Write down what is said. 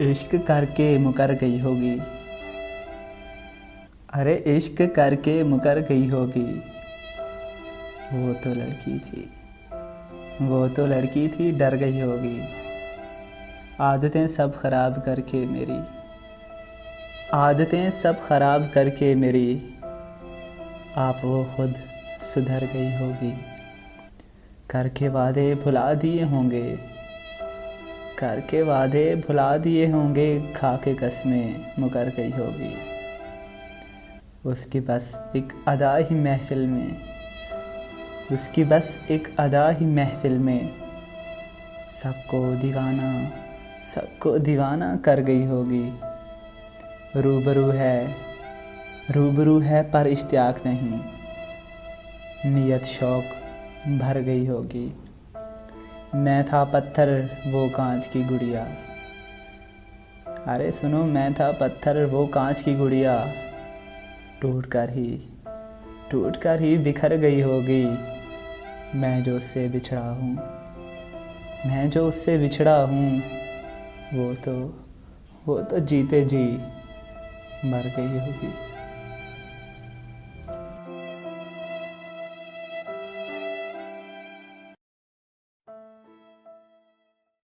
इश्क करके मुकर गई होगी। अरे इश्क करके मुकर गई होगी। वो तो लड़की थी, वो तो लड़की थी, डर गई होगी। आदतें सब ख़राब करके मेरी, आदतें सब ख़राब करके मेरी, आप वो खुद सुधर गई होगी। करके वादे भुला दिए होंगे, करके वादे भुला दिए होंगे, खा के कसमें मुकर गई होगी। उसकी बस एक अदा ही महफ़िल में, उसकी बस एक अदा ही महफ़िल में, सबको दीवाना कर गई होगी। रूबरू है पर इश्तियाक नहीं, नियत शौक़ भर गई होगी। मैं था पत्थर वो कांच की गुड़िया, अरे सुनो, मैं था पत्थर वो कांच की गुड़िया, टूट कर ही बिखर गई होगी। मैं जो उससे बिछड़ा हूँ, मैं जो उससे बिछड़ा हूँ, वो तो जीते जी मर गई होगी।